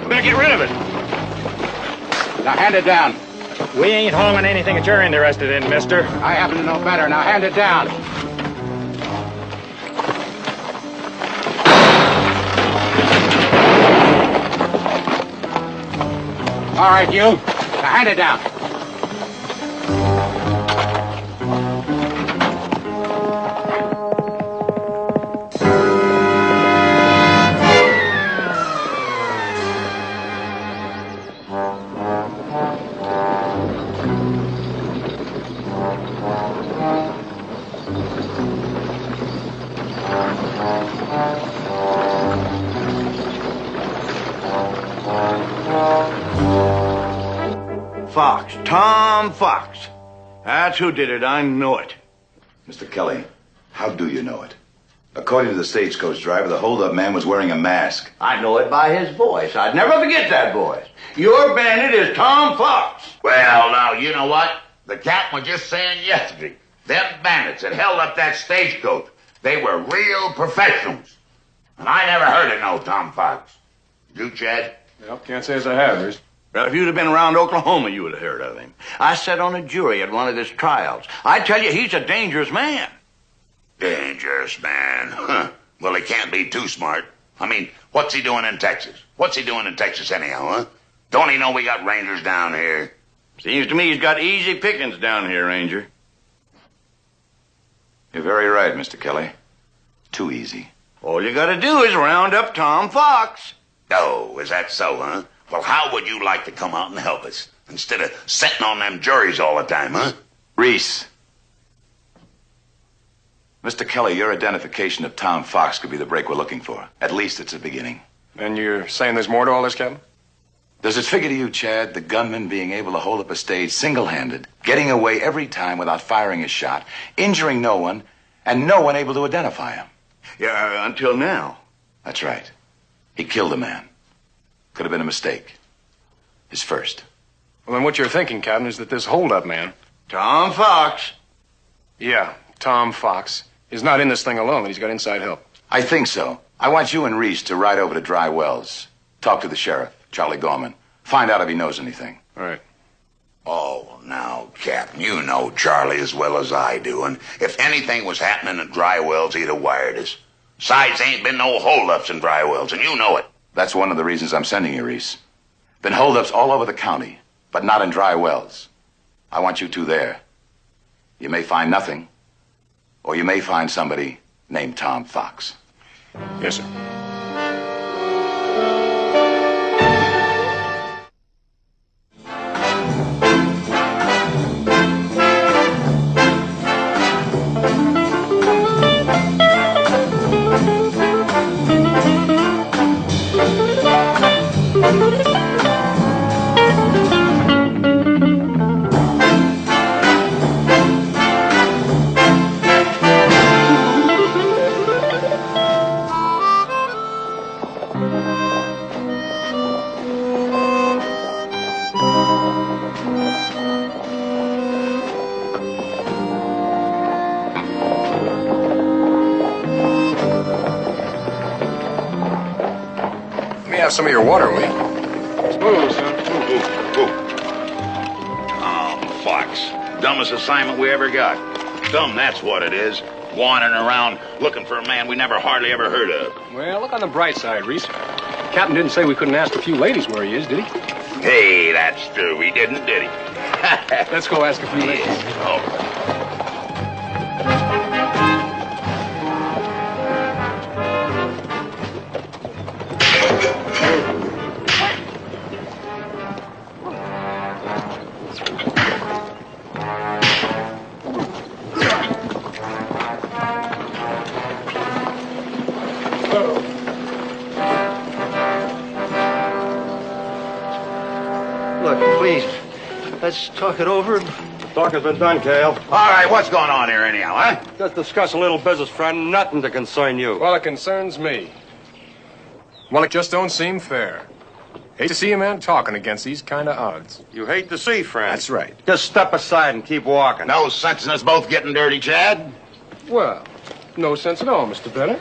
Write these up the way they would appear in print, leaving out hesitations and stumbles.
Better get rid of it. Now hand it down. We ain't hauling anything that you're interested in, mister. I happen to know better. Now hand it down. All right, you. Now hand it down. Fox, Tom Fox. That's who did it. I know it. Mr. Kelly, how do you know it? According to the stagecoach driver, the holdup man was wearing a mask. I know it by his voice. I'd never forget that voice. Your bandit is Tom Fox. Well, now, you know what? The captain was just saying yesterday, them bandits that held up that stagecoach, they were real professionals. And I never heard of no Tom Fox. You, Chad? Well, can't say as I have, Reese. Well, if you'd have been around Oklahoma, you would have heard of him. I sat on a jury at one of his trials. I tell you, he's a dangerous man. Dangerous man. Huh. Well, he can't be too smart. I mean, what's he doing in Texas? What's he doing in Texas anyhow, huh? Don't he know we got rangers down here? Seems to me he's got easy pickings down here, Ranger. You're very right, Mr. Kelly. Too easy. All you gotta do is round up Tom Fox. Oh, is that so, huh? Well, how would you like to come out and help us instead of sitting on them juries all the time, huh? Reese. Mr. Kelly, your identification of Tom Fox could be the break we're looking for. At least it's a beginning. And you're saying there's more to all this, Captain? Does it figure to you, Chad, the gunman being able to hold up a stage single-handed, getting away every time without firing a shot, injuring no one, and no one able to identify him? Yeah, until now. That's right. He killed a man. Could have been a mistake. His first. Well, then what you're thinking, Captain, is that this holdup man... Tom Fox. Yeah, Tom Fox. Is not in this thing alone. He's got inside help. I think so. I want you and Reese to ride over to Dry Wells. Talk to the sheriff, Charlie Gorman. Find out if he knows anything. All right. Oh, now, Captain, you know Charlie as well as I do, and if anything was happening at Dry Wells, he'd have wired us. Besides, there ain't been no holdups in Dry Wells, and you know it. That's one of the reasons I'm sending you, Reese. Been holdups all over the county, but not in Dry Wells. I want you two there. You may find nothing, or you may find somebody named Tom Fox. Yes, sir. Some of your water, will you? Smooth, son. Oh, Fox. Dumbest assignment we ever got. Dumb, that's what it is. Wandering around looking for a man we never hardly ever heard of. Well, look on the bright side, Reese. Captain didn't say we couldn't ask a few ladies where he is, did he? Hey, that's true. He didn't, did he? Let's go ask a few ladies. Oh. Look, please, let's talk it over. Talk has been done, Cale. All right, what's going on here anyhow, huh? Just discuss a little business, friend. Nothing to concern you. Well, it concerns me. Well, it just don't seem fair. Hate to see a man talking against these kind of odds. You hate to see, friend. That's right. Just step aside and keep walking. No sense in us both getting dirty, Chad. Well, no sense at all, Mr. Bennett.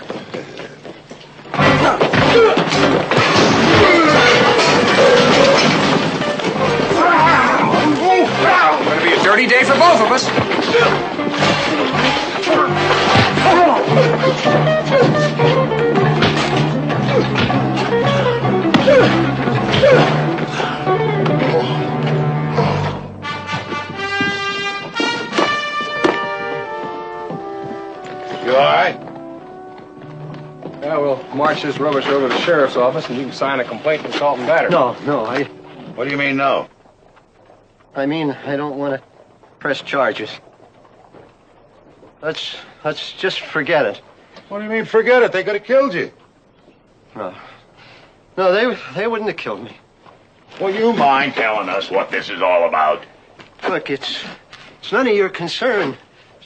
this rubbish over to the sheriff's office and you can sign a complaint for assault and battery. No, What do you mean, no? I mean, I don't want to press charges. Let's just forget it. What do you mean, forget it? They could have killed you. No, they wouldn't have killed me. Will you mind telling us what this is all about? Look, it's none of your concern.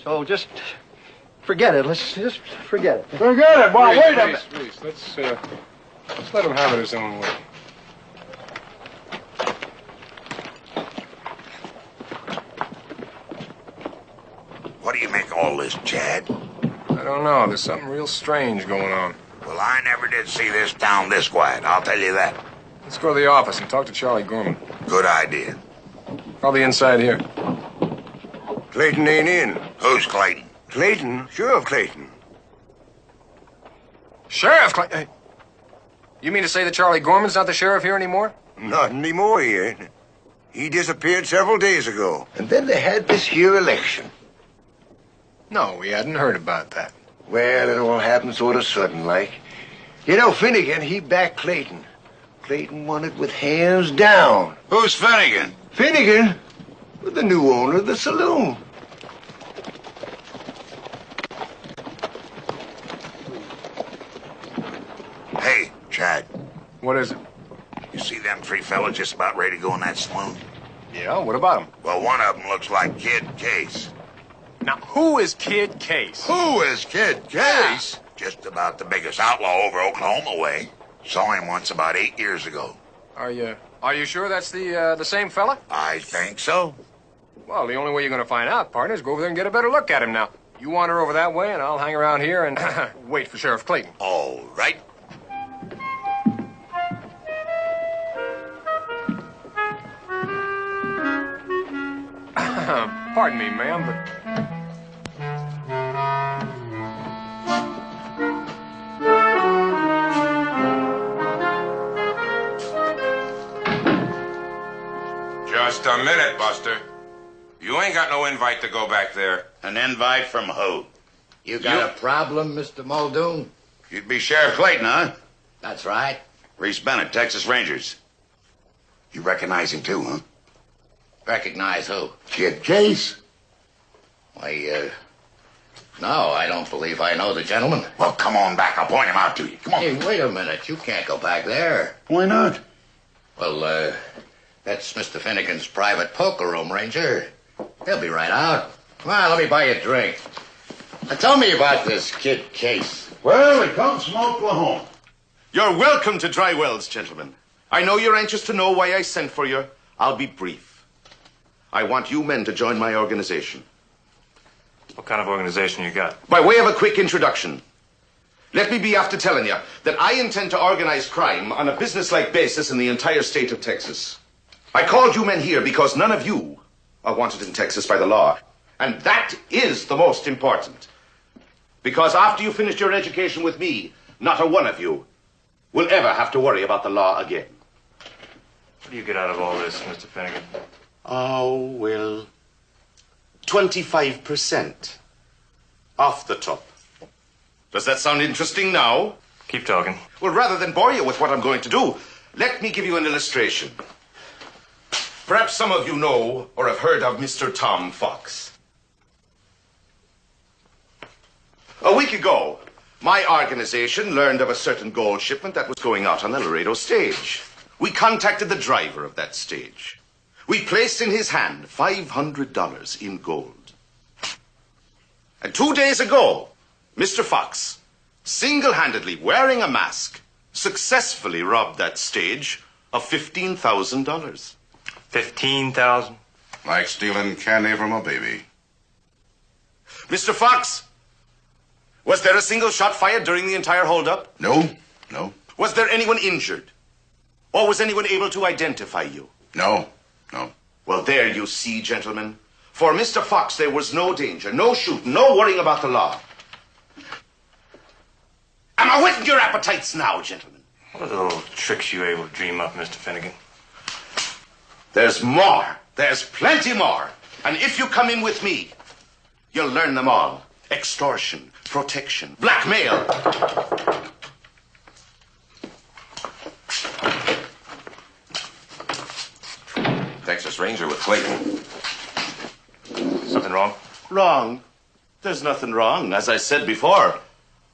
So just forget it. Let's just forget it. Forget it. Well, wait a minute. Reese, let's let him have it his own way. What do you make of all this, Chad? I don't know. There's something real strange going on. Well, I never did see this town this quiet, I'll tell you that. Let's go to the office and talk to Charlie Gorman. Good idea. Probably inside here. Clayton ain't in. Who's Clayton? Clayton? Sheriff Clayton. Sheriff Clayton? Hey, you mean to say that Charlie Gorman's not the sheriff here anymore? Not anymore, he ain't. He disappeared several days ago. And then they had this here election. No, we hadn't heard about that. Well, it all happened sort of sudden like. You know, Finnegan, he backed Clayton. Clayton won it with hands down. Who's Finnegan? Finnegan? The new owner of the saloon. Hey, Chad, What is it? you see them three fellas just about ready to go in that saloon? Yeah, what about him? Well, one of them looks like Kid Case. Now, who is Kid Case? Who is Kid Case? Just about the biggest outlaw over Oklahoma way. Saw him once about 8 years ago. Are you sure that's the same fella? I think so. Well, the only way you're going to find out, partner, is go over there and get a better look at him now. You wander over that way, and I'll hang around here and wait for Sheriff Clayton. All right. Pardon me, ma'am, but... Just a minute, Buster. You ain't got no invite to go back there. An invite from who? You got a problem, Mr. Muldoon? You'd be Sheriff Clayton, huh? That's right. Reese Bennett, Texas Rangers. You recognize him too, huh? Recognize who? Kid Case. Why, no, I don't believe I know the gentleman. Well, come on back. I'll point him out to you. Come on. Hey, wait a minute. You can't go back there. Why not? Well, that's Mr. Finnegan's private poker room, Ranger. He'll be right out. Come on, let me buy you a drink. Now, tell me about this Kid Case. Well, he comes from Oklahoma. You're welcome to Dry Wells, gentlemen. I know you're anxious to know why I sent for you. I'll be brief. I want you men to join my organization. What kind of organization you got? By way of a quick introduction, let me be after telling you that I intend to organize crime on a business-like basis in the entire state of Texas. I called you men here because none of you are wanted in Texas by the law. And that is the most important. Because after you finish your education with me, not a one of you will ever have to worry about the law again. What do you get out of all this, Mr. Finnegan? Oh, well, 25% off the top. Does that sound interesting now? Keep talking. Well, rather than bore you with what I'm going to do, let me give you an illustration. Perhaps some of you know or have heard of Mr. Tom Fox. A week ago, my organization learned of a certain gold shipment that was going out on the Laredo stage. We contacted the driver of that stage. We placed in his hand $500 in gold. And 2 days ago, Mr. Fox, single-handedly wearing a mask, successfully robbed that stage of $15,000. $15,000? Like stealing candy from a baby. Mr. Fox, was there a single shot fired during the entire holdup? No. Was there anyone injured? Or was anyone able to identify you? No. Well, there you see, gentlemen. For Mr. Fox, there was no danger, no shooting, no worrying about the law. Am I whetting your appetites now, gentlemen? What are the little tricks you able to dream up, Mr. Finnegan? There's more. There's plenty more. And if you come in with me, you'll learn them all. Extortion, protection, blackmail. Texas Ranger with Clayton. Something wrong? Wrong? There's nothing wrong. As I said before,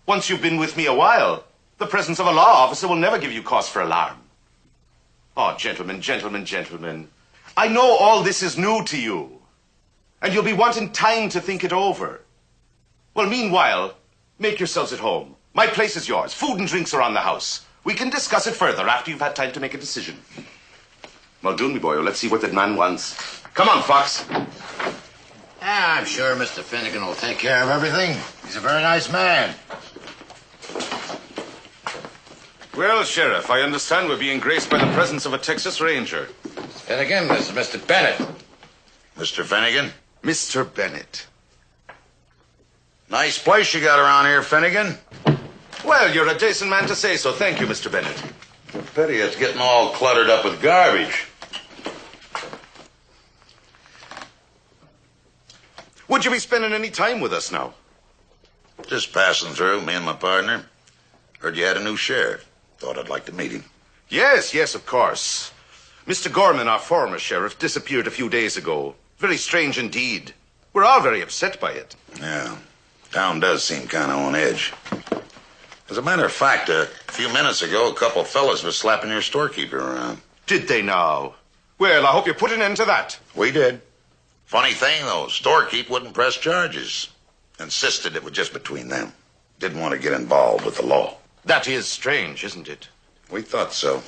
once you've been with me a while, the presence of a law officer will never give you cause for alarm. Oh, gentlemen, gentlemen, gentlemen. I know all this is new to you, and you'll be wanting time to think it over. Well, meanwhile, make yourselves at home. My place is yours. Food and drinks are on the house. We can discuss it further after you've had time to make a decision. Muldoon, me boy, let's see what that man wants. Come on, Fox. Yeah, I'm sure Mr. Finnegan will take care of everything. He's a very nice man. Well, Sheriff, I understand we're being graced by the presence of a Texas Ranger. Finnegan, this is Mr. Bennett. Mr. Finnegan? Mr. Bennett. Nice place you got around here, Finnegan. Well, you're a decent man to say so. Thank you, Mr. Bennett. Pity it's getting all cluttered up with garbage. Would you be spending any time with us now? Just passing through, me and my partner. Heard you had a new sheriff. Thought I'd like to meet him. Yes, yes, of course. Mr. Gorman, our former sheriff, disappeared a few days ago. Very strange indeed. We're all very upset by it. Yeah, town does seem kind of on edge. As a matter of fact, a few minutes ago, a couple fellas was slapping your storekeeper around. Did they now? Well, I hope you put an end to that. We did. Funny thing, though, storekeep wouldn't press charges. Insisted it was just between them. Didn't want to get involved with the law. That is strange, isn't it? We thought so.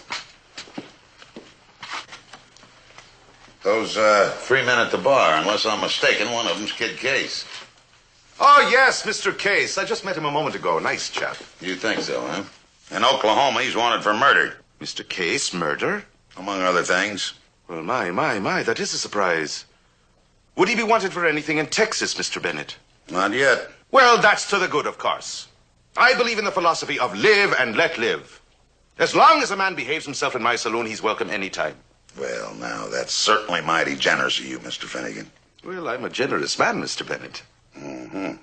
Those three men at the bar, unless I'm mistaken, one of them's Kid Case. Oh, yes, Mr. Case. I just met him a moment ago. Nice chap. You think so, huh? In Oklahoma, he's wanted for murder. Mr. Case, murder? Among other things. Well, my, that is a surprise. Would he be wanted for anything in Texas, Mr. Bennett? Not yet. Well, that's to the good, of course. I believe in the philosophy of live and let live. As long as a man behaves himself in my saloon, he's welcome any time. Well, now, that's certainly mighty generous of you, Mr. Finnegan. Well, I'm a generous man, Mr. Bennett. Mm-hmm.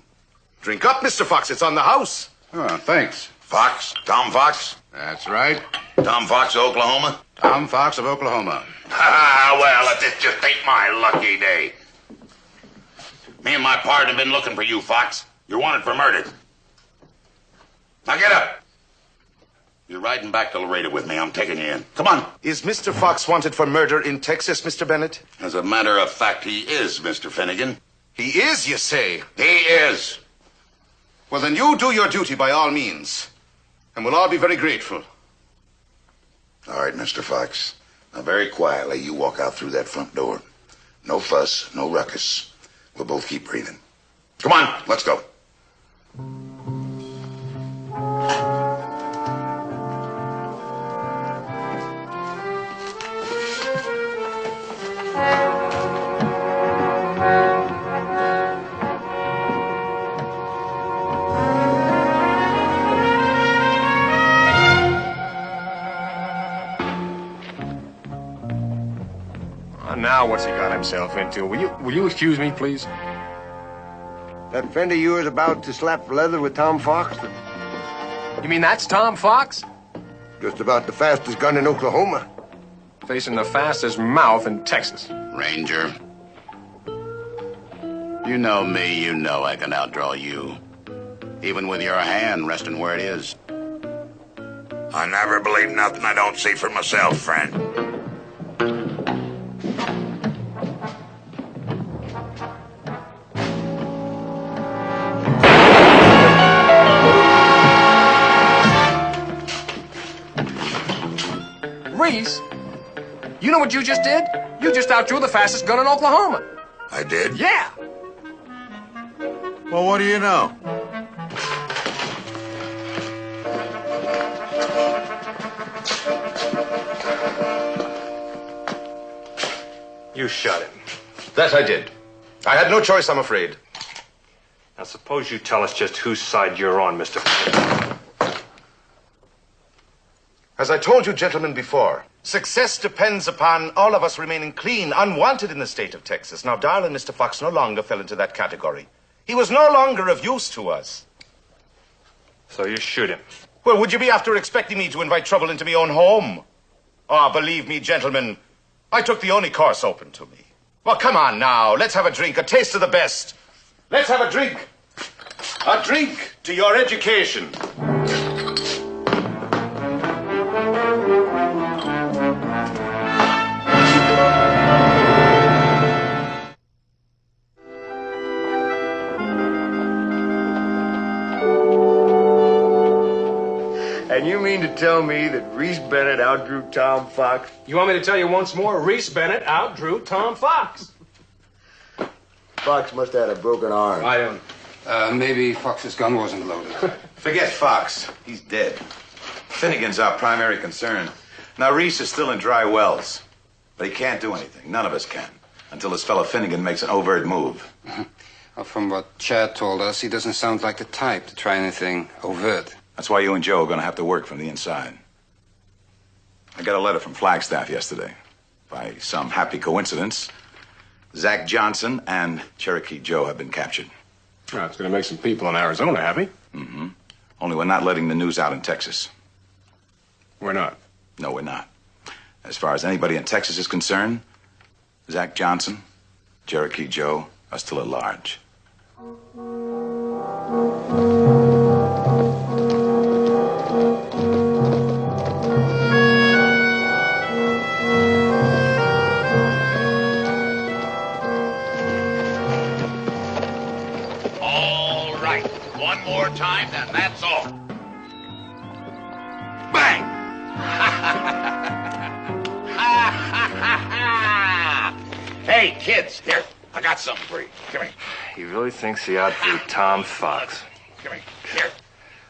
Drink up, Mr. Fox. It's on the house. Oh, thanks. Fox? Tom Fox? That's right. Tom Fox of Oklahoma? Tom Fox of Oklahoma. Ah, well, this just ain't my lucky day. Me and my partner have been looking for you, Fox. You're wanted for murder. Now get up. You're riding back to Laredo with me. I'm taking you in. Come on. Is Mr. Fox wanted for murder in Texas, Mr. Bennett? As a matter of fact, he is, Mr. Finnegan. He is, you say? He is. Well, then you do your duty by all means. And we'll all be very grateful. All right, Mr. Fox. Now, very quietly, you walk out through that front door. No fuss, no ruckus. We'll both keep breathing. Come on, let's go. Now what's he got himself into? Will you excuse me, please? That friend of yours about to slap leather with Tom Fox? You mean that's Tom Fox? Just about the fastest gun in Oklahoma. Facing the fastest mouth in Texas. Ranger. You know me, you know I can outdraw you. Even with your hand resting where it is. I never believe nothing I don't see for myself, friend. Reese, you know what you just did? You just outdrew the fastest gun in Oklahoma. I did? Yeah. Well, what do you know? You shot him. That I did. I had no choice, I'm afraid. Now, suppose you tell us just whose side you're on, Mr. Finnegan. As I told you gentlemen before, success depends upon all of us remaining clean, unwanted in the state of Texas. Now, darling, Mr. Fox no longer fell into that category. He was no longer of use to us. So you shoot him. Well, would you be after expecting me to invite trouble into my own home? Oh, believe me, gentlemen, I took the only course open to me. Well, come on now. Let's have a drink, a taste of the best. Let's have a drink. A drink to your education. And you mean to tell me that Reese Bennett outdrew Tom Fox? You want me to tell you once more? Reese Bennett outdrew Tom Fox. Fox must have had a broken arm. I don't. Maybe Fox's gun wasn't loaded. Forget Fox. He's dead. Finnegan's our primary concern. Now, Reese is still in dry wells. But he can't do anything. None of us can. Until this fellow Finnegan makes an overt move. Well, from what Chad told us, he doesn't sound like the type to try anything overt. That's why you and Joe are going to have to work from the inside. I got a letter from Flagstaff yesterday. By some happy coincidence, Zach Johnson and Cherokee Joe have been captured. Well, it's going to make some people in Arizona happy. Mm-hmm. Only we're not letting the news out in Texas. We're not. No, we're not. As far as anybody in Texas is concerned, Zach Johnson, Cherokee Joe are still at large. All right. One more time, then that's all. Bang! Hey, kids, here. I got something for you. Come here. He really thinks he outdrew Tom Fox. Come here. Here.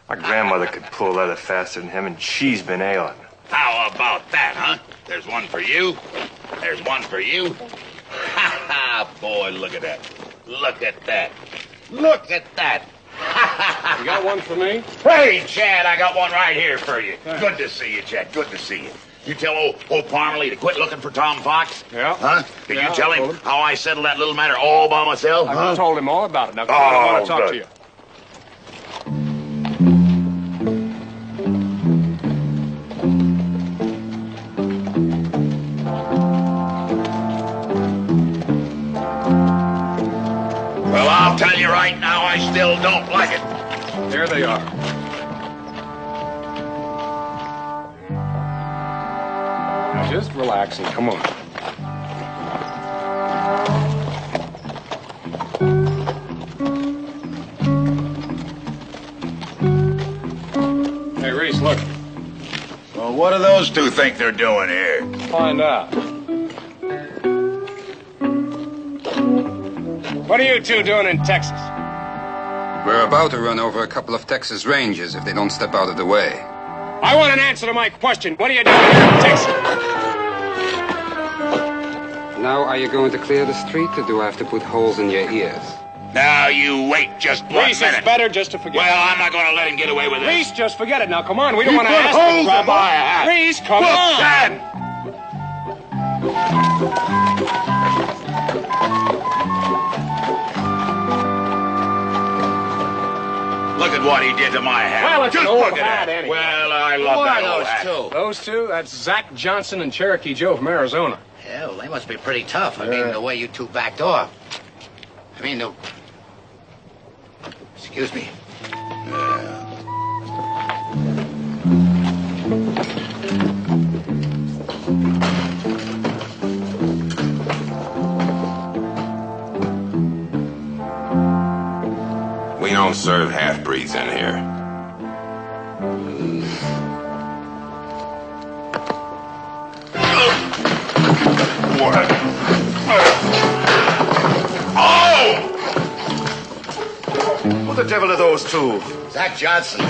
My grandmother could pull leather faster than him, and she's been ailing. How about that, huh? There's one for you. There's one for you. Ha ha, boy, look at that. Look at that. Look at that. You got one for me? Hey, Chad, I got one right here for you. Good to see you, Chad. Good to see you. You tell old Parmalee to quit looking for Tom Fox? Yeah. Huh? Did Yeah, you tell I him told him. how I settled that little matter all by myself? I told him all about it. Now, come on, I want to talk to you. Well, I'll tell you right now, I still don't like it. There they are. Now, just relax and come on. Hey, Reese, look. Well, what do those two think they're doing here? Find out. What are you two doing in Texas? We're about to run over a couple of Texas Rangers if they don't step out of the way. I want an answer to my question. What are you doing here in Texas? Now, are you going to clear the street, or do I have to put holes in your ears? Now, you wait just 1 Reese, minute. it's better just to forget Well, I'm not going to let him get away with it. this. Reese, just forget it. Now, come on. We don't You want to put ask holes the in my hat. Reese, come Look, on. Dad. Look at what he did to my hat. Well, it's Just an old look at hat that. anyway. Well, I love that old hat. Those two? That's Zach Johnson and Cherokee Joe from Arizona. Yeah, well, they must be pretty tough. I mean, the way you two backed off. I mean, the... Excuse me. We don't serve half-breeds in here. Who the devil are those two? Zach Johnson.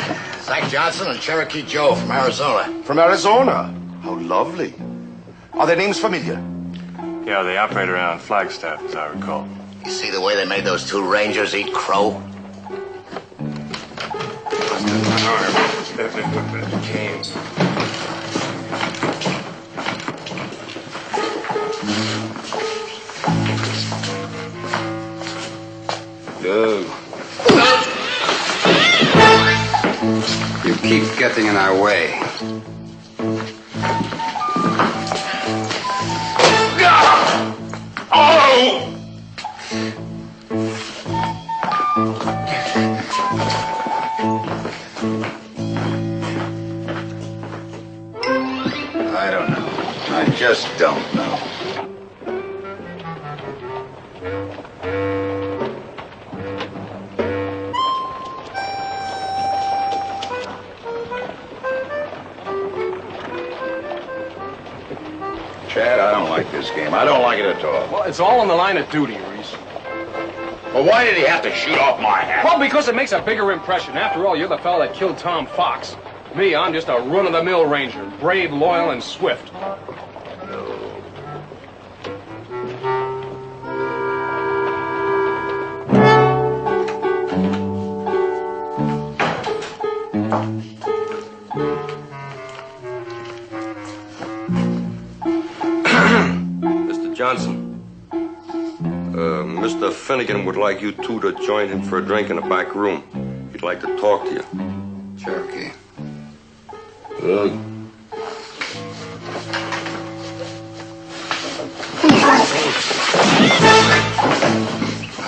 Zach Johnson and Cherokee Joe from Arizona. From Arizona? How lovely. Are their names familiar? Yeah, they operate around Flagstaff, as I recall. You see the way they made those two Rangers eat crow? You keep getting in our way. I don't know. I just don't know. Chad, I don't like this game. I don't like it at all. Well, it's all on the line of duty, Reese. Well, why did he have to shoot off my hat? Well, because it makes a bigger impression. After all, you're the fella that killed Tom Fox. Me, I'm just a run-of-the-mill ranger. Brave, loyal, and swift. Mr. Johnson, Mr. Finnegan would like you two to join him for a drink in the back room. He'd like to talk to you. Cherokee. Good.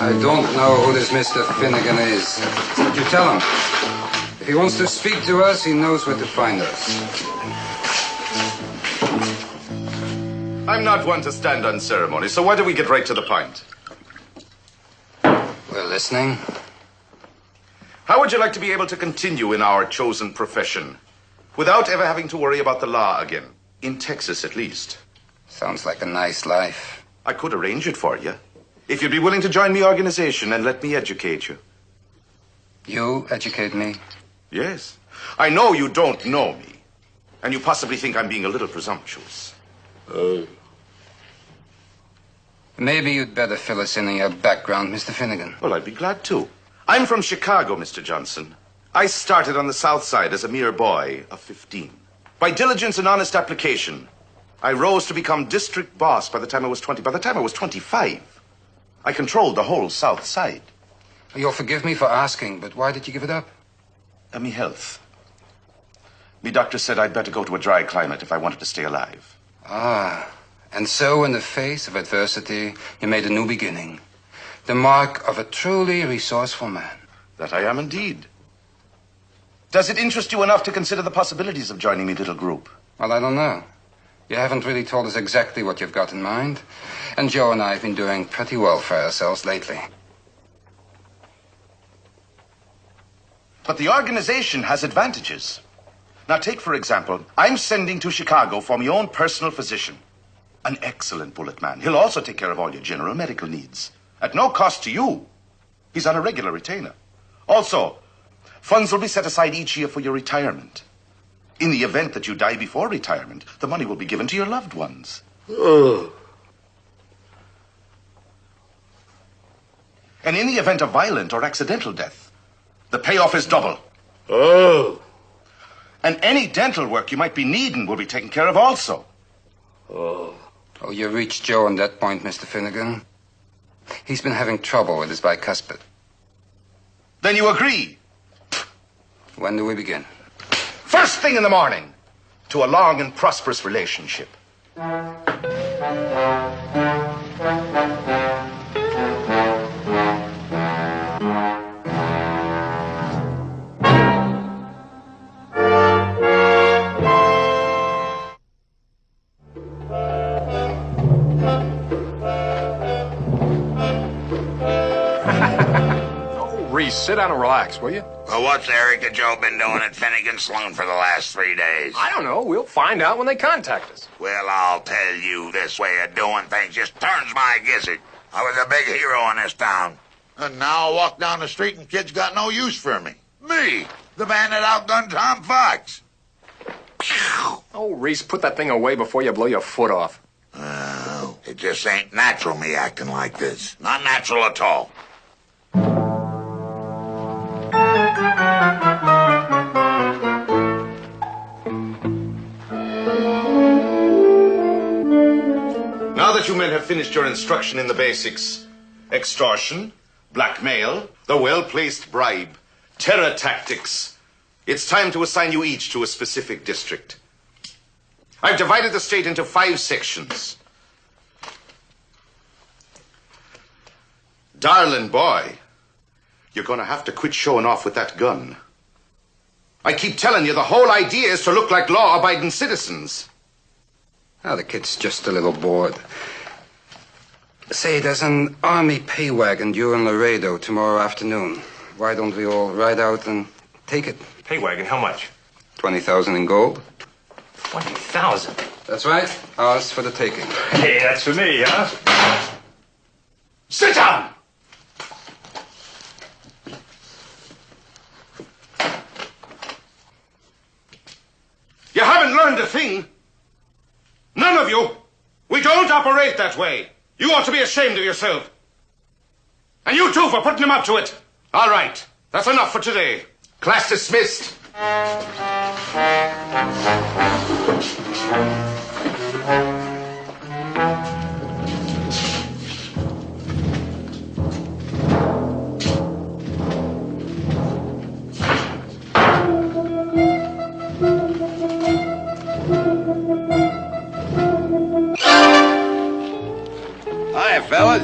I don't know who this Mr. Finnegan is. But you tell him. If he wants to speak to us, he knows where to find us. I'm not one to stand on ceremony, so why don't we get right to the point? We're listening. How would you like to be able to continue in our chosen profession without ever having to worry about the law again? In Texas, at least. Sounds like a nice life. I could arrange it for you. If you'd be willing to join my organization and let me educate you. You educate me? Yes. I know you don't know me. And you possibly think I'm being a little presumptuous. Maybe you'd better fill us in on your background, Mr. Finnegan. Well, I'd be glad to. I'm from Chicago, Mr. Johnson. I started on the South Side as a mere boy of 15. By diligence and honest application, I rose to become district boss by the time I was 20. By the time I was 25, I controlled the whole South Side. You'll forgive me for asking, but why did you give it up? Me health. Me doctor said I'd better go to a dry climate if I wanted to stay alive. Ah, and so in the face of adversity, you made a new beginning. The mark of a truly resourceful man. That I am indeed. Does it interest you enough to consider the possibilities of joining me, little group? Well, I don't know. You haven't really told us exactly what you've got in mind. And Joe and I have been doing pretty well for ourselves lately. But the organization has advantages. Now, take, for example, I'm sending to Chicago for my own personal physician. An excellent bullet man. He'll also take care of all your general medical needs. At no cost to you. He's on a regular retainer. Also, funds will be set aside each year for your retirement. In the event that you die before retirement, the money will be given to your loved ones. And in the event of violent or accidental death, the payoff is double. And any dental work you might be needing will be taken care of also. Oh, you reached Joe on that point, Mr. Finnegan. He's been having trouble with his bicuspid. Then you agree? When do we begin? First thing in the morning, to a long and prosperous relationship. Reese, sit down and relax, will you? Well, what's Eric and Joe been doing at Finnegan Saloon for the last 3 days? I don't know. We'll find out when they contact us. Well, I'll tell you, this way of doing things just turns my gizzard. I was a big hero in this town. And now I walk down the street and kids got no use for me. Me, the man that outgunned Tom Fox. Oh, Reese, put that thing away before you blow your foot off. Oh, it just ain't natural, me acting like this. Not natural at all. Now that you men have finished your instruction in the basics, extortion, blackmail, the well-placed bribe, terror tactics, it's time to assign you each to a specific district. I've divided the state into 5 sections. Darling boy, you're going to have to quit showing off with that gun. I keep telling you, the whole idea is to look like law-abiding citizens. Ah, the kid's just a little bored. Say, there's an army pay wagon due in Laredo tomorrow afternoon. Why don't we all ride out and take it? Pay wagon, how much? 20,000 in gold. 20,000? That's right. Ours for the taking. Hey, that's for me, huh? Sit down! You haven't learned a thing. None of you. We don't operate that way. You ought to be ashamed of yourself. And you too for putting him up to it. All right. That's enough for today. Class dismissed. Hi, fellas.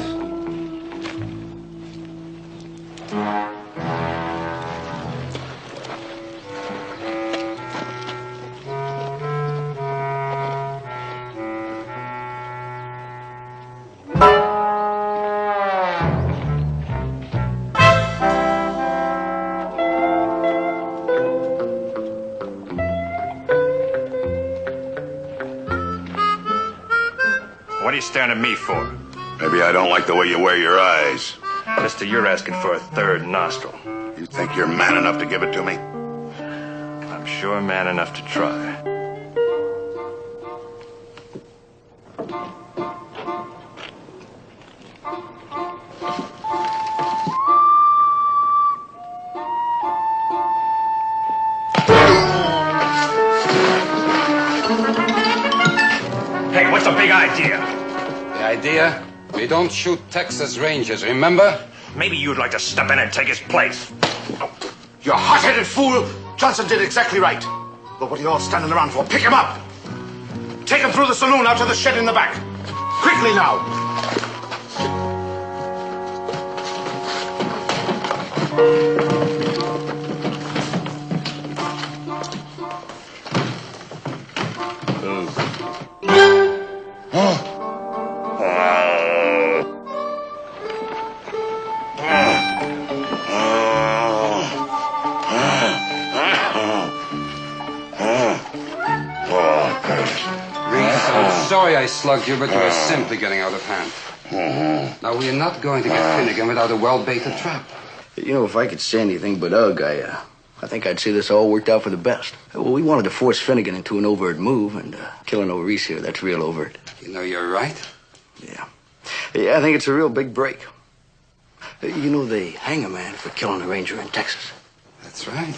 What are you staring at me for? Maybe I don't like the way you wear your eyes. Mister, you're asking for a third nostril. You think you're man enough to give it to me? I'm sure man enough to try. Hey, what's the big idea? The idea? We don't shoot Texas Rangers, remember? Maybe you'd like to step in and take his place. You hot-headed fool! Johnson did exactly right. But what are you all standing around for? Pick him up! Take him through the saloon out to the shed in the back. Quickly now! Sorry I slugged you, but you were simply getting out of hand. Now, we're not going to get Finnegan without a well-baited trap. You know, if I could say anything but ugh, I think I'd say this all worked out for the best. Well, we wanted to force Finnegan into an overt move, and killing O'Reese here, that's real overt. You know, you're right. Yeah. Yeah, I think it's a real big break. You know, they hang a man for killing a ranger in Texas. That's right.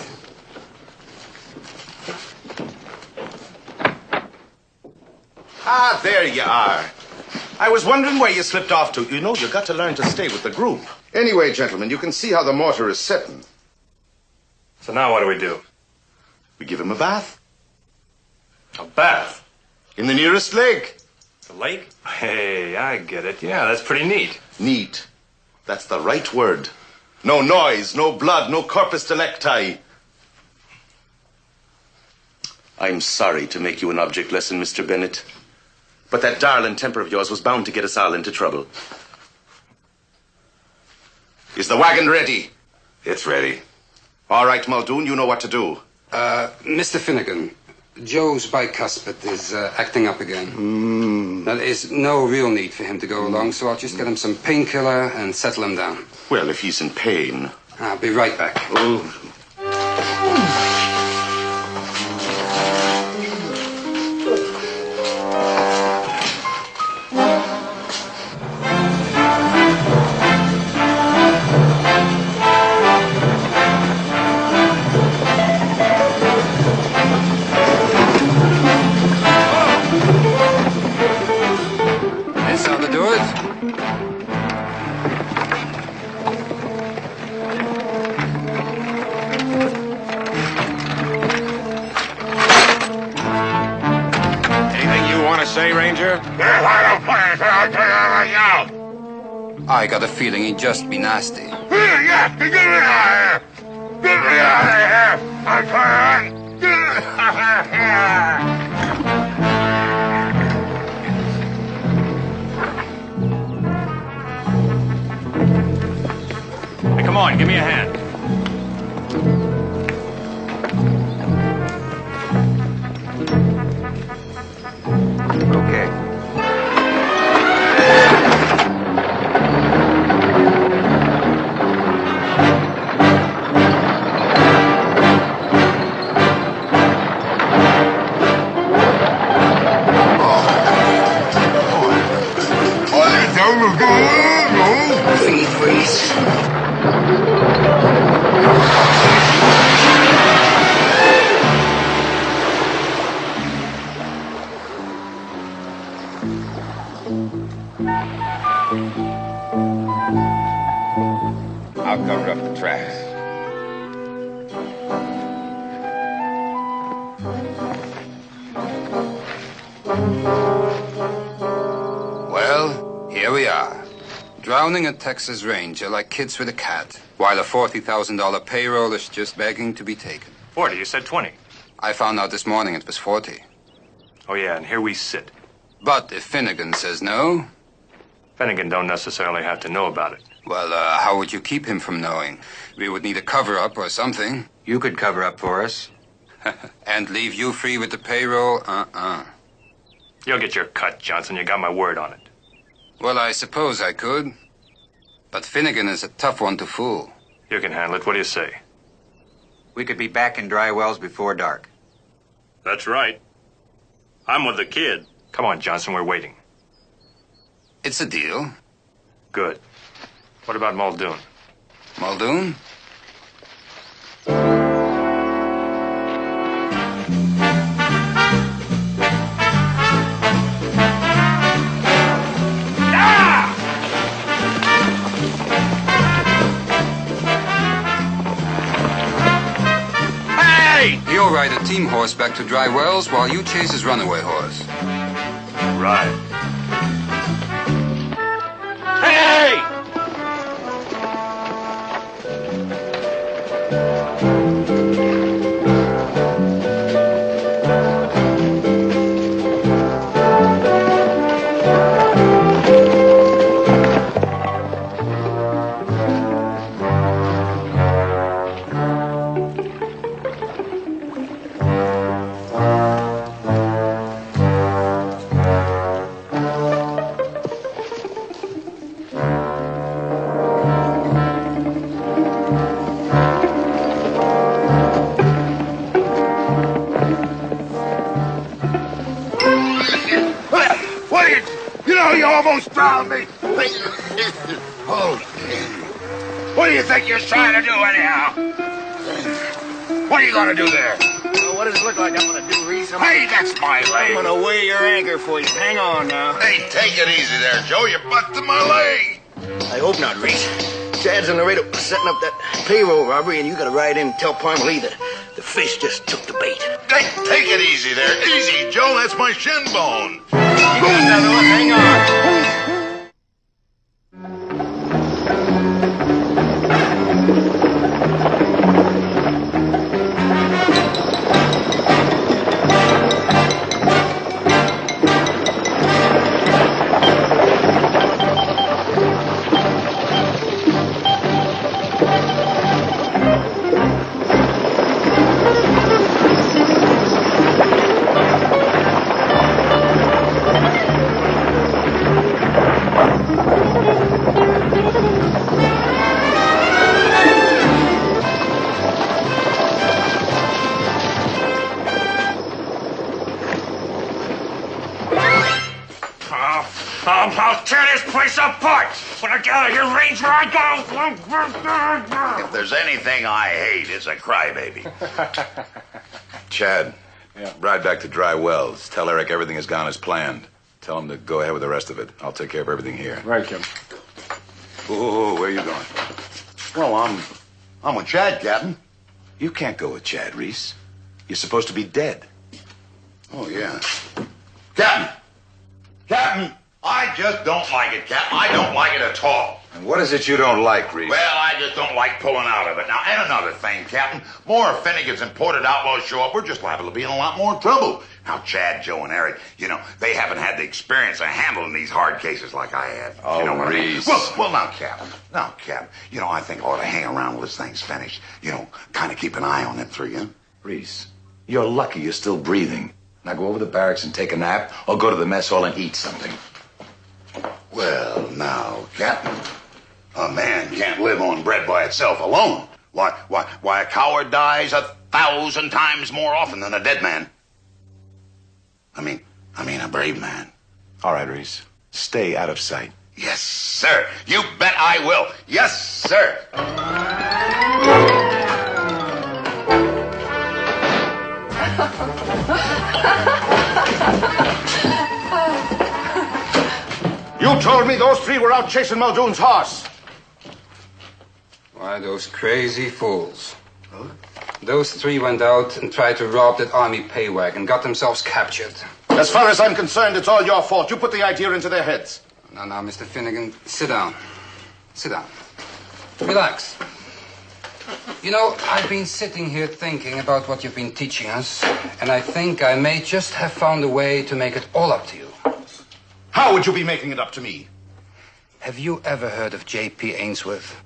Ah, there you are. I was wondering where you slipped off to. You know, you got to learn to stay with the group. Anyway, gentlemen, you can see how the mortar is setting. So now what do we do? We give him a bath. A bath? In the nearest lake. The lake? Hey, I get it. Yeah, that's pretty neat. Neat. That's the right word. No noise, no blood, no corpus delicti. I'm sorry to make you an object lesson, Mr. Bennett. But that darling temper of yours was bound to get us all into trouble. Is the wagon ready? It's ready. All right, Muldoon, you know what to do. Mr. Finnegan, Joe's bicuspid is acting up again. Now, there is no real need for him to go along, so I'll just get him some painkiller and settle him down. Well, if he's in pain. I'll be right back. Oh. That's how to do it. Anything you want to say, Ranger? I got a feeling he'd just be nasty. Yeah, get me out of here! Get me out of here! I'm trying! Get me out of here! on, give me a hand. Okay. Feed freeze. I'll cover up the tracks. Well, here we are. Drowning a Texas Ranger like kids with a cat, while a $40,000 payroll is just begging to be taken. 40, you said 20. I found out this morning it was 40. Oh, yeah, and here we sit. But if Finnegan says no... Finnegan don't necessarily have to know about it. Well, how would you keep him from knowing? We would need a cover-up or something. You could cover up for us. And leave you free with the payroll? You'll get your cut, Johnson. You got my word on it. Well, I suppose I could. But Finnegan is a tough one to fool. You can handle it. What do you say? We could be back in Dry Wells before dark. That's right. I'm with the kid. Come on, Johnson. We're waiting. It's a deal. Good. What about Muldoon? Muldoon? He'll ride a team horse back to Dry Wells while you chase his runaway horse. Right. Hey! You almost drowned me. Oh, what do you think you're trying to do anyhow? What are you going to do there? Well, what does it look like I'm going to do, Reese? Hey, that's my leg. I'm going to weigh your anchor for you. Hang on now. Hey, take it easy there, Joe. You're busting my leg. I hope not, Reese. Chad's in Laredo setting up that payroll robbery, and you got to ride in and tell Parma Lee that the fish just took the bait. Hey, take it easy there. Easy, Joe. That's my shin bone. You got another one. Hang on. I'll tear this place apart. When I get out of here, Ranger, I go. If there's anything I hate, it's a crybaby. Chad, ride back to Dry Wells. Tell Eric everything has gone as planned. Tell him to go ahead with the rest of it. I'll take care of everything here. Right, Kim. Oh, where are you going? Well, I'm with Chad, Captain. You can't go with Chad, Reese. You're supposed to be dead. Oh, yeah. Captain! Captain! I I just don't like it, Cap. I don't like it at all. And what is it you don't like, Reese? Well, I just don't like pulling out of it. Now, and another thing, Captain, more Finnegan's imported outlaws show up, we're just liable to be in a lot more trouble. Now, Chad, Joe, and Eric, they haven't had the experience of handling these hard cases like I have. Oh, you know what Reese. I mean? Well, now, Cap, I think I ought to hang around till this thing's finished. Kind of keep an eye on them three, huh? Reese, you're lucky you're still breathing. Now go over to the barracks and take a nap, or go to the mess hall and eat something. Well, now, Captain, a man can't live on bread by itself alone. Why, a coward dies 1,000 times more often than a dead man. I mean, a brave man. All right, Reese. Stay out of sight. Yes, sir. You bet I will. Yes, sir. You told me those three were out chasing Muldoon's horse. Why, those crazy fools. Huh? Those three went out and tried to rob that army pay wagon, got themselves captured. As far as I'm concerned, it's all your fault. You put the idea into their heads. Now, Mr. Finnegan, sit down. Sit down. Relax. I've been sitting here thinking about what you've been teaching us, and I think I may just have found a way to make it all up to you. How would you be making it up to me? Have you ever heard of J.P. Ainsworth?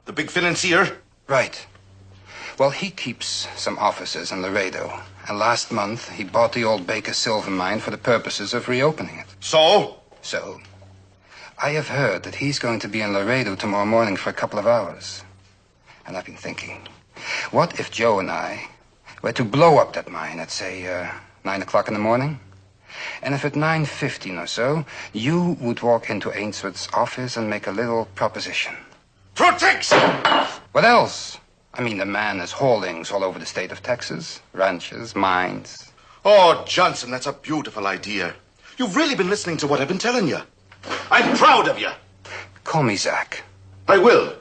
The big financier? Right. Well, he keeps some offices in Laredo, and last month he bought the old Baker silver mine for the purposes of reopening it. So? So, I have heard that he's going to be in Laredo tomorrow morning for a couple of hours. And I've been thinking, what if Joe and I were to blow up that mine at, say, 9 o'clock in the morning? And if at 9:15 or so, you would walk into Ainsworth's office and make a little proposition. Protection! What else? I mean, the man has holdings all over the state of Texas. Ranches, mines. Oh, Johnson, that's a beautiful idea. You've really been listening to what I've been telling you. I'm proud of you. Call me Zach. I will.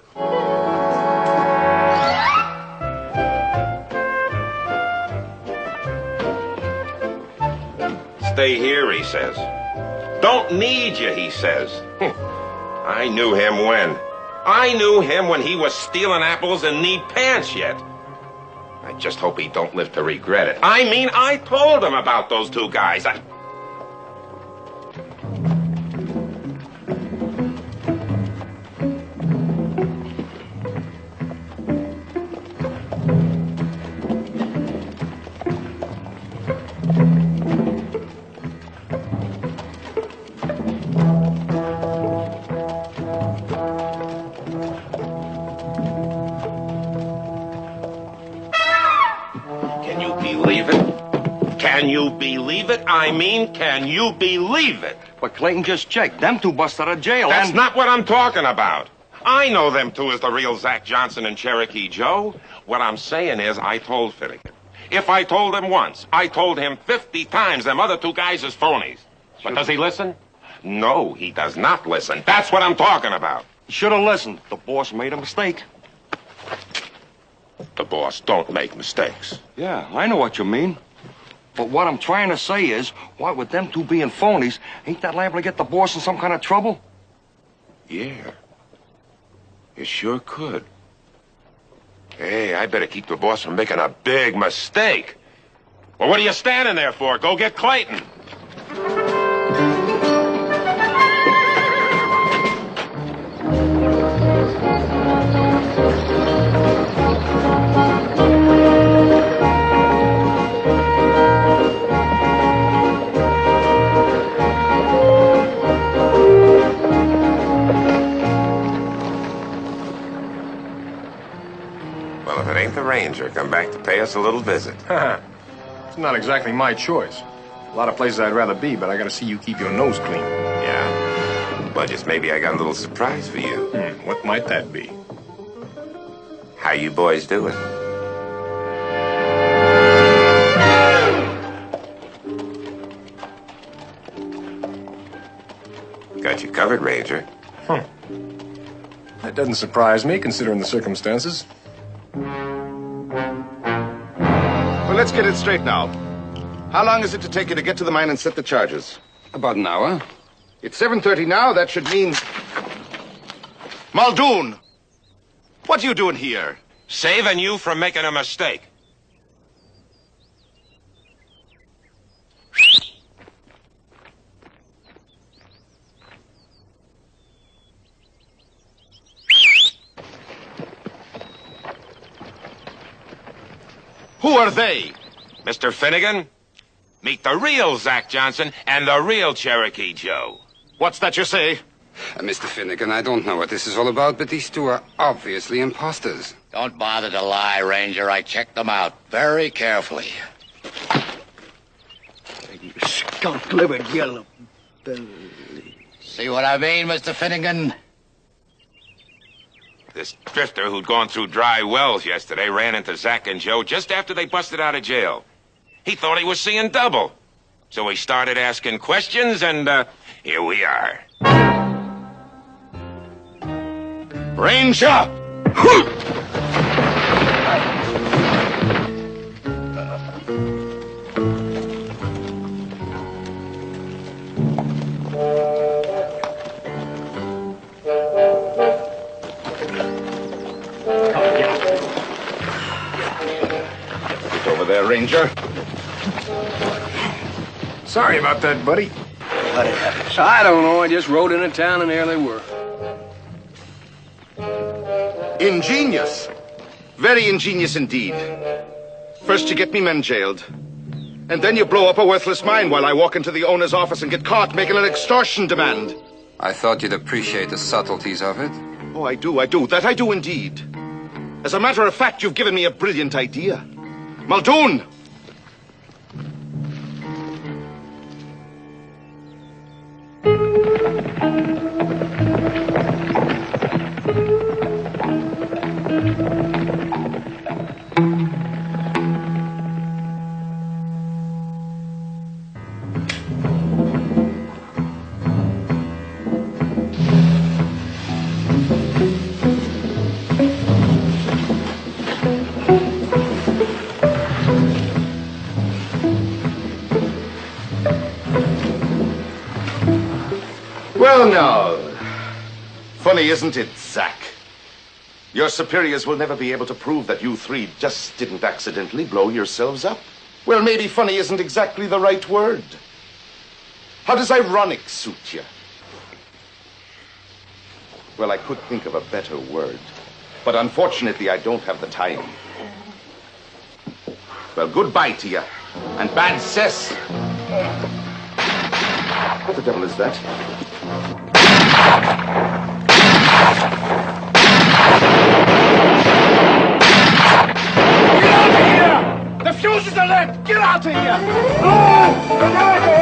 Stay here, he says. Don't need you, he says. I knew him when. I knew him when he was stealing apples and need pants yet. I just hope he don't live to regret it. I mean, I told him about those two guys. Can you believe it? I mean, can you believe it? But Clayton just checked. Them two busted out of jail. That's not what I'm talking about. I know them two as the real Zach Johnson and Cherokee Joe. What I'm saying is I told Finnegan. If I told him once, I told him 50 times them other two guys is phonies. But does he listen? No, he does not listen. That's what I'm talking about. He should have listened. The boss made a mistake. The boss don't make mistakes. Yeah, I know what you mean. But what I'm trying to say is, what with them two being phonies, ain't that liable to get the boss in some kind of trouble? Yeah. It sure could. Hey, I better keep the boss from making a big mistake. Well, what are you standing there for? Go get Clayton. Well, if it ain't the Ranger, come back to pay us a little visit. It's not exactly my choice. A lot of places I'd rather be, but I gotta see you keep your nose clean. Yeah? Well, just maybe I got a little surprise for you. What might that be? How you boys doing? Got you covered, Ranger. That doesn't surprise me, considering the circumstances. Well, let's get it straight now. How long is it to take you to get to the mine and set the charges? About an hour. It's 7:30 now. That should mean... Muldoon! What are you doing here? Saving you from making a mistake. Who are they? Mr. Finnegan, meet the real Zach Johnson and the real Cherokee Joe. What's that you say? Mr. Finnegan, I don't know what this is all about, but these two are obviously imposters. Don't bother to lie, Ranger. I checked them out very carefully. You skunk-livered yellow belly. See what I mean, Mr. Finnegan? This drifter who'd gone through dry wells yesterday ran into Zach and Joe just after they busted out of jail. He thought he was seeing double. So he started asking questions, and here we are. Ranger! Get over there, Ranger. Sorry about that, buddy. What happens? I don't know. I just rode into town and there they were. Ingenious. Very ingenious indeed. First you get me men jailed. And then you blow up a worthless mine while I walk into the owner's office and get caught making an extortion demand. I thought you'd appreciate the subtleties of it. Oh, I do. That I do indeed. As a matter of fact, you've given me a brilliant idea. Muldoon! Well, now, funny, isn't it, Zach? Your superiors will never be able to prove that you three just didn't accidentally blow yourselves up. Well, maybe funny isn't exactly the right word. How does ironic suit you? Well, I could think of a better word, but unfortunately I don't have the time. Well, goodbye to you, and bad cess. What the devil is that? Get out of here! The fuses are lit! Get out of here! Oh! Get out of here!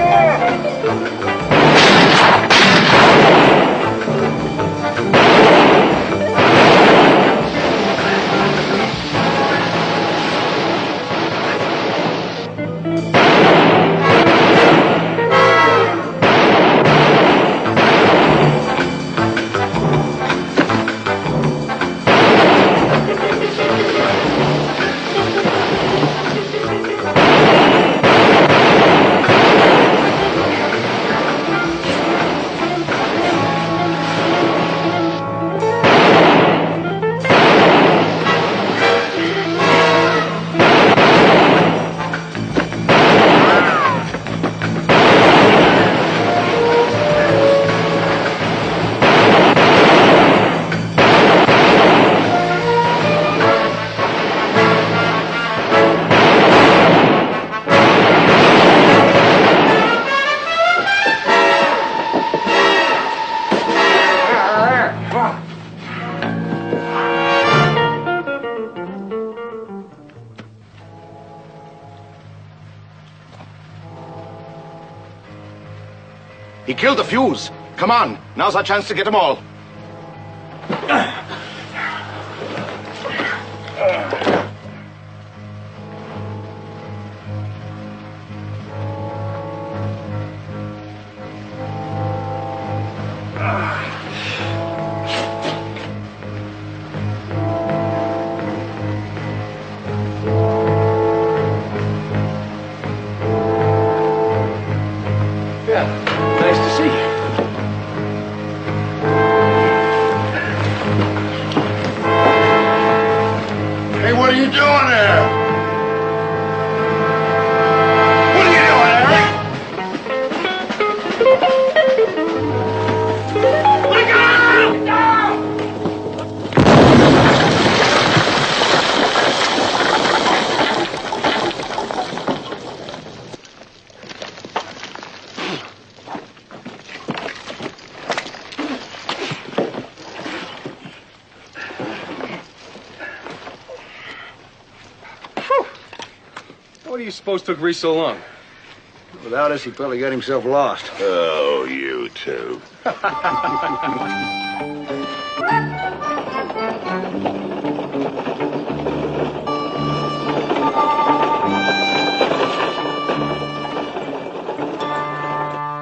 He killed the fuse. Come on, now's our chance to get them all. Yeah, nice to see you. doing there? What are you doing, Eric? Let go! What do you suppose took Reese so long? Without us, he probably got himself lost. Oh, you two.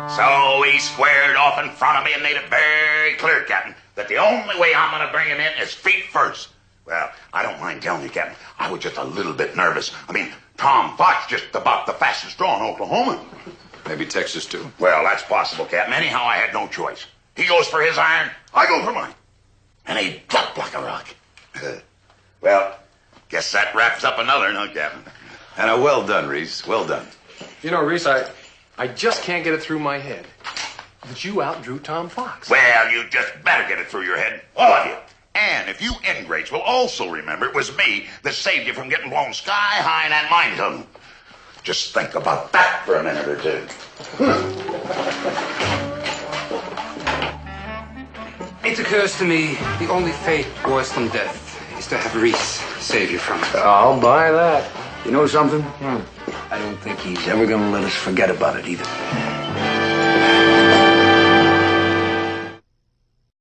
So he squared off in front of me and made it very clear, Captain, that the only way I'm going to bring him in is feet first. Well, I don't mind telling you, Captain, I was just a little bit nervous. I mean, Tom Fox just about the fastest draw in Oklahoma. Maybe Texas, too. Well, that's possible, Captain. Anyhow, I had no choice. He goes for his iron, I go for mine. And he dropped like a rock. Well, guess that wraps up another, no, Captain? And well done, Reese. Well done. You know, Reese, I just can't get it through my head that you outdrew Tom Fox. Well, you just better get it through your head, all of you. And if you ingrates will also remember it was me that saved you from getting blown sky high in that mine tunnel. Just think about that for a minute or two. It occurs to me the only fate worse than death is to have Reese save you from it. I'll buy that. You know something? I don't think he's ever going to let us forget about it either.